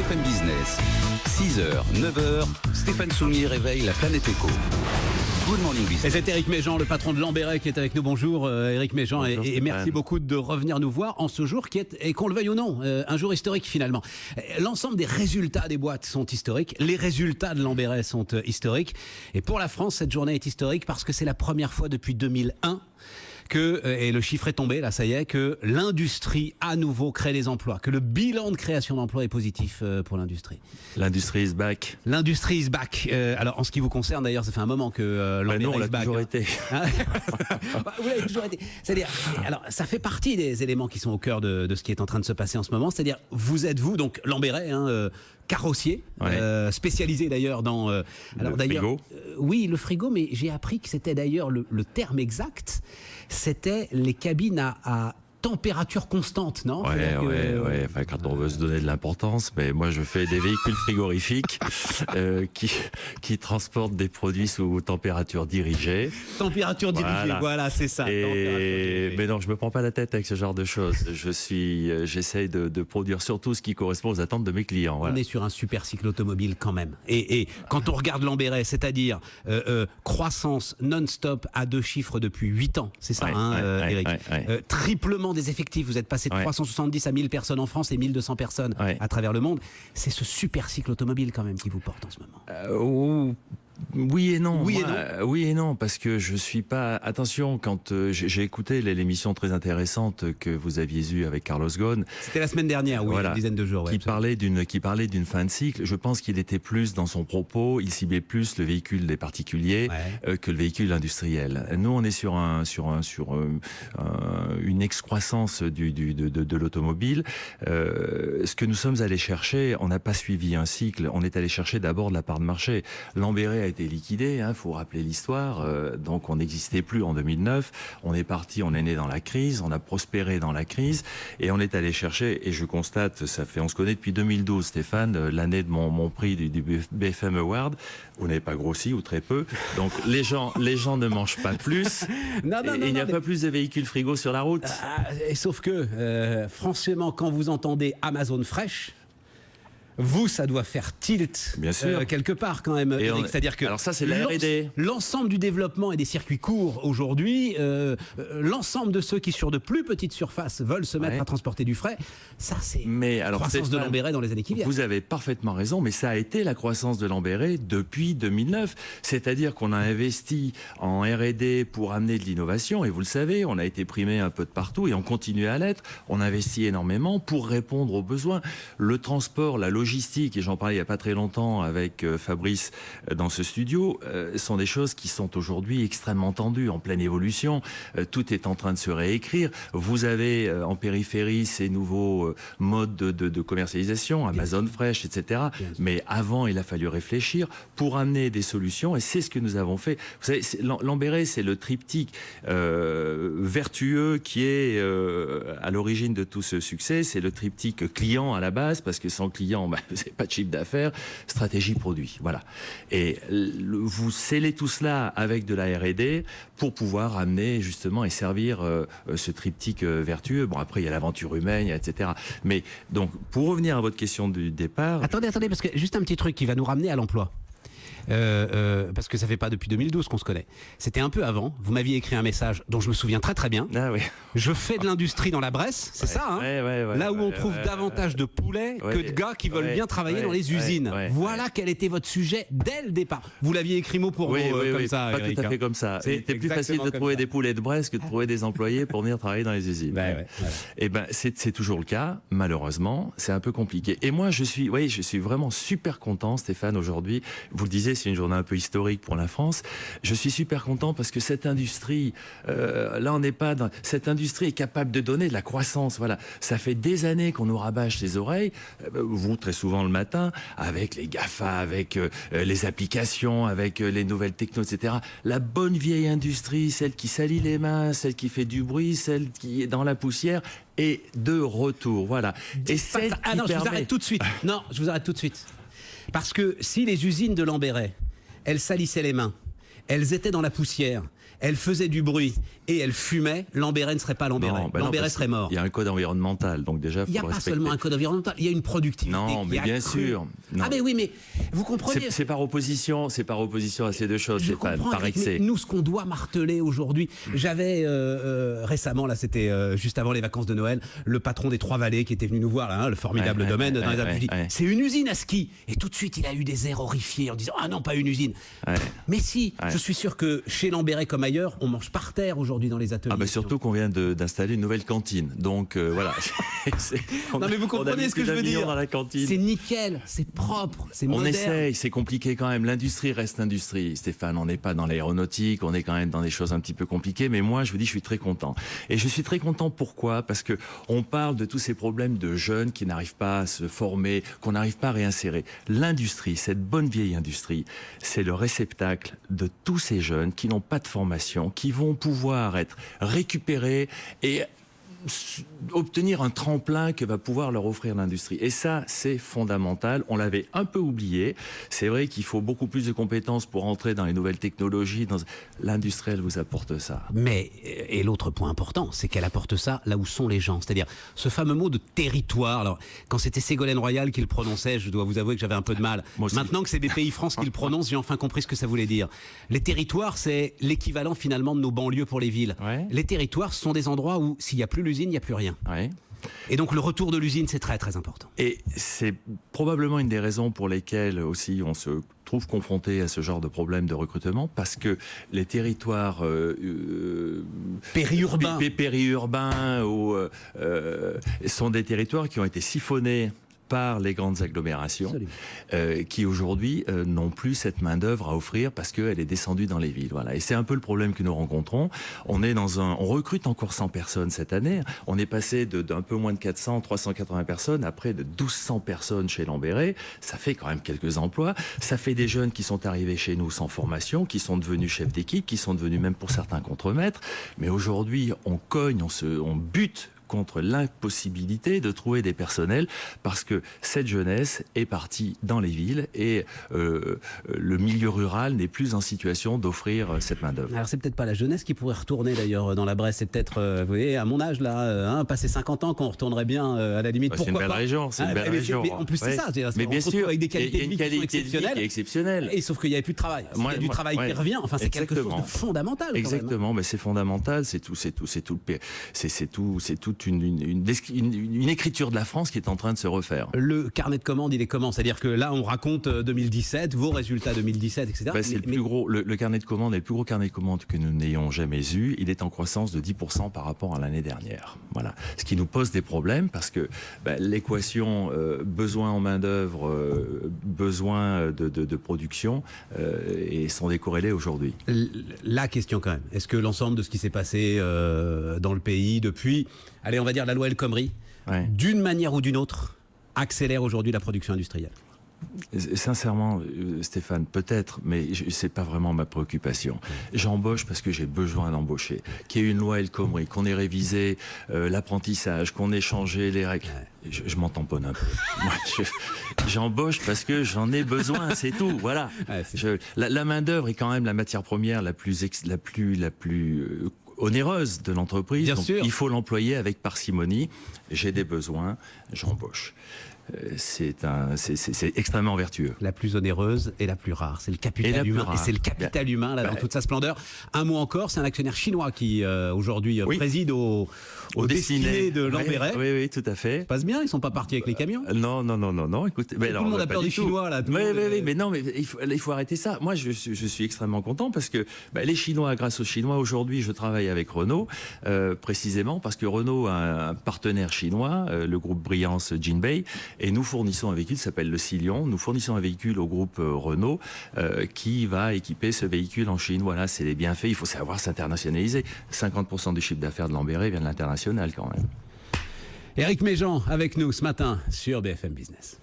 BFM Business, 6h, 9h, Stéphane Soumier réveille la planète éco. Good morning business. Et c'est Éric Méjean, le patron de Lamberet, qui est avec nous. Bonjour Éric Méjean. Bonjour, et merci beaucoup de revenir nous voir en ce jour qui est, et qu'on le veuille ou non, un jour historique finalement. L'ensemble des résultats des boîtes sont historiques. Les résultats de Lamberet sont historiques. Et pour la France, cette journée est historique parce que c'est la première fois depuis 2001 que, et le chiffre est tombé, là ça y est, que l'industrie à nouveau crée des emplois, que le bilan de création d'emplois est positif pour l'industrie. L'industrie is back. L'industrie is back. Alors en ce qui vous concerne d'ailleurs, ça fait un moment que Lamberet nous, on l'a is back. toujours été. Hein. Vous l'avez toujours été. C'est-à-dire, alors ça fait partie des éléments qui sont au cœur de ce qui est en train de se passer en ce moment. C'est-à-dire, vous êtes donc Lamberet, carrossier, Ouais. spécialisé d'ailleurs dans le frigo. Oui, le frigo, mais j'ai appris que c'était d'ailleurs le terme exact, c'était les cabines à température constante, non? Ouais. Enfin, quand on veut se donner de l'importance, mais moi je fais des véhicules frigorifiques qui transportent des produits sous température dirigée. Température dirigée, voilà, c'est ça. Mais non, je me prends pas la tête avec ce genre de choses. J'essaye de produire surtout ce qui correspond aux attentes de mes clients. Voilà. On est sur un super cycle automobile quand même. Et quand on regarde Lamberet, c'est-à-dire croissance non-stop à 2 chiffres depuis 8 ans, c'est ça, Éric. Triplement des effectifs, vous êtes passé de 370 à 1000 personnes en France et 1200 personnes à travers le monde. C'est ce super cycle automobile quand même qui vous porte en ce moment. Oui et non. Oui et non, parce que je suis pas. Attention, quand j'ai écouté l'émission très intéressante que vous aviez eue avec Carlos Ghosn. C'était la semaine dernière, oui, une dizaine de jours. Qui parlait d'une fin de cycle. Je pense qu'il était plus dans son propos. Il ciblait plus le véhicule des particuliers que le véhicule industriel. Nous, on est sur une excroissance de l'automobile. Ce que nous sommes allés chercher, on n'a pas suivi un cycle. On est allé chercher d'abord de la part de marché. Lamberet a été liquidé, faut rappeler l'histoire. Donc on n'existait plus en 2009. On est né dans la crise, on a prospéré dans la crise et on est allé chercher. Et je constate, on se connaît depuis 2012, Stéphane, l'année de mon prix du BFM Award. Vous n'avez pas grossi ou très peu. Donc les gens ne mangent pas plus. Il n'y a pas plus de véhicules frigo sur la route. Sauf que, franchement, quand vous entendez Amazon Fresh, ça doit faire tilt, bien sûr, quelque part quand même, Éric. C'est-à-dire que alors ça, c'est la R&D. L'ensemble du développement et des circuits courts aujourd'hui, l'ensemble de ceux qui sur de plus petites surfaces veulent se mettre à transporter du frais, ça c'est croissance de Lamberet dans les années qui viennent. Vous avez parfaitement raison, mais ça a été la croissance de Lamberet depuis 2009. C'est-à-dire qu'on a investi en R&D pour amener de l'innovation, et vous le savez, on a été primé un peu de partout et on continue à l'être. On investit énormément pour répondre aux besoins. Le transport, la logistique, et j'en parlais il n'y a pas très longtemps avec Fabrice dans ce studio, sont des choses qui sont aujourd'hui extrêmement tendues, en pleine évolution. Tout est en train de se réécrire. Vous avez en périphérie ces nouveaux modes de commercialisation, Amazon Fresh, etc. Mais avant, il a fallu réfléchir pour amener des solutions, et c'est ce que nous avons fait. Vous savez, Lamberet, c'est le triptyque vertueux qui est à l'origine de tout ce succès. C'est le triptyque client à la base, parce que sans client, c'est pas de chiffre d'affaires, stratégie produit, voilà. Et vous scellez tout cela avec de la R&D pour pouvoir amener justement et servir ce triptyque vertueux. Bon, après il y a l'aventure humaine, etc. Mais donc pour revenir à votre question du départ. Attendez, parce que juste un petit truc qui va nous ramener à l'emploi. Parce que ça fait pas depuis 2012 qu'on se connaît. C'était un peu avant. Vous m'aviez écrit un message dont je me souviens très très bien. Ah oui. Je fais de l'industrie dans la Bresse, c'est ça, hein, là où on trouve davantage de poulets que de gars qui veulent bien travailler dans les usines. Voilà quel était votre sujet dès le départ. Vous l'aviez écrit mot pour mot comme ça. Pas Eric, tout à fait comme ça. C'était plus facile de trouver des poulets de Bresse que de trouver des employés pour venir travailler dans les usines. Et c'est toujours le cas. Malheureusement, c'est un peu compliqué. Et moi, je suis vraiment super content, Stéphane, aujourd'hui. Vous le disiez, c'est une journée un peu historique pour la France. Je suis super content parce que cette industrie, là on n'est pas dans... Cette industrie est capable de donner de la croissance. Voilà, ça fait des années qu'on nous rabâche les oreilles, vous très souvent le matin, avec les GAFA, avec les applications, avec les nouvelles technos, etc. La bonne vieille industrie, celle qui salit les mains, celle qui fait du bruit, celle qui est dans la poussière, est de retour. Voilà. Et je vous arrête tout de suite. Non, je vous arrête tout de suite. Parce que si les usines de Lamberet, elles salissaient les mains, elles étaient dans la poussière, elle faisait du bruit et elle fumait, Lambéret ne serait pas Lambéret. Lambéret serait mort. Il y a un code environnemental, donc déjà, il n'y a pas seulement un code environnemental, il y a une productivité. Non, mais bien sûr. Non. Ah mais oui, mais vous comprenez. C'est par opposition à ces deux choses, Stéphane, par excès. Nous, ce qu'on doit marteler aujourd'hui, j'avais récemment, là c'était juste avant les vacances de Noël, le patron des Trois-Vallées qui était venu nous voir, là, le formidable domaine dans les Alpes. C'est une usine à ski. Et tout de suite, il a eu des airs horrifiés en disant ah non, pas une usine. Mais si, je suis sûr que chez Lambéret comme ailleurs, on mange par terre aujourd'hui dans les ateliers. Ah bah surtout qu'on vient d'installer une nouvelle cantine. Donc voilà. Non mais vous comprenez ce que je veux dire. Dans la cantine. C'est nickel, c'est propre, c'est moderne. On essaye, c'est compliqué quand même. L'industrie reste industrie. Stéphane, on n'est pas dans l'aéronautique, on est quand même dans des choses un petit peu compliquées. Mais moi, je vous dis, je suis très content. Et je suis très content pourquoi ? Parce que on parle de tous ces problèmes de jeunes qui n'arrivent pas à se former, qu'on n'arrive pas à réinsérer. L'industrie, cette bonne vieille industrie, c'est le réceptacle de tous ces jeunes qui n'ont pas de formation, qui vont pouvoir être récupérés et obtenir un tremplin que va pouvoir leur offrir l'industrie. Et ça, c'est fondamental. On l'avait un peu oublié. C'est vrai qu'il faut beaucoup plus de compétences pour entrer dans les nouvelles technologies. L'industrie, elle vous apporte ça. Mais, et l'autre point important, c'est qu'elle apporte ça là où sont les gens. C'est-à-dire, ce fameux mot de territoire. Alors, quand c'était Ségolène Royal qui le prononçait, je dois vous avouer que j'avais un peu de mal. Maintenant que c'est BPI France qui le prononce, j'ai enfin compris ce que ça voulait dire. Les territoires, c'est l'équivalent finalement de nos banlieues pour les villes. Ouais. Les territoires, ce sont des endroits où, s'il n'y a plus l'usine, il n'y a plus rien. Ouais. Et donc le retour de l'usine, c'est très très important. Et c'est probablement une des raisons pour lesquelles aussi on se trouve confronté à ce genre de problème de recrutement, parce que les territoires périurbains sont des territoires qui ont été siphonnés par les grandes agglomérations qui aujourd'hui n'ont plus cette main-d'œuvre à offrir parce qu'elle est descendue dans les villes. Voilà. Et c'est un peu le problème que nous rencontrons. On recrute encore 100 personnes cette année. On est passé d'un peu moins de 400, 380 personnes à près de 1200 personnes chez Lambéret. Ça fait quand même quelques emplois. Ça fait des jeunes qui sont arrivés chez nous sans formation, qui sont devenus chefs d'équipe, qui sont devenus même pour certains contremaîtres. Mais aujourd'hui, on cogne, on bute contre l'impossibilité de trouver des personnels parce que cette jeunesse est partie dans les villes et le milieu rural n'est plus en situation d'offrir cette main-d'œuvre. Alors c'est peut-être pas la jeunesse qui pourrait retourner d'ailleurs dans la Bresse, c'est peut-être, vous voyez, à mon âge là, passer 50 ans qu'on retournerait bien à la limite. C'est une belle région, c'est une belle région. Mais en plus c'est ça, mais bien sûr, avec des qualités de vie qui sont exceptionnelles. Et sauf qu'il n'y avait plus de travail. Il y a du travail qui revient, enfin c'est quelque chose de fondamental. Exactement, mais c'est fondamental, c'est toute une écriture de la France qui est en train de se refaire. Le carnet de commandes, il est comment ? C'est-à-dire que là, on raconte 2017, vos résultats 2017, etc. Le carnet de commandes est le plus gros carnet de commandes que nous n'ayons jamais eu. Il est en croissance de 10% par rapport à l'année dernière. Voilà. Ce qui nous pose des problèmes parce que l'équation besoin en main-d'œuvre, besoin de production et sont décorrélés aujourd'hui. La question quand même, est-ce que l'ensemble de ce qui s'est passé dans le pays depuis, allez, on va dire la loi El Khomri, d'une manière ou d'une autre, accélère aujourd'hui la production industrielle? Sincèrement, Stéphane, peut-être, mais c'est pas vraiment ma préoccupation. J'embauche parce que j'ai besoin d'embaucher. Qu'il y ait une loi El Khomri, qu'on ait révisé l'apprentissage, qu'on ait changé les règles. Je m'en tamponne un peu. Moi, j'embauche parce que j'en ai besoin, c'est tout. Voilà. La main d'œuvre est quand même la matière première la plus onéreuse de l'entreprise. Donc, il faut l'employer avec parcimonie. J'ai des besoins, j'embauche. C'est extrêmement vertueux. La plus onéreuse et la plus rare, c'est le capital humain. Et c'est le capital humain là, dans toute sa splendeur. Un mot encore, c'est un actionnaire chinois qui aujourd'hui préside au destiné de Lambéret. Oui, tout à fait. Ça passe bien, ils sont pas partis avec les camions. Non. Écoutez, tout le monde a peur des Chinois là. Mais non, mais il faut arrêter ça. Moi, je suis extrêmement content parce que les Chinois, grâce aux Chinois, aujourd'hui, je travaille avec Renault, précisément parce que Renault a un partenaire chinois, le groupe Briance Jinbei. Et nous fournissons un véhicule qui s'appelle le Silion. Nous fournissons un véhicule au groupe Renault qui va équiper ce véhicule en Chine. Voilà, c'est les bienfaits. Il faut savoir s'internationaliser. 50% du chiffre d'affaires de Lambéret vient de l'international quand même. Éric Méjean avec nous ce matin sur BFM Business.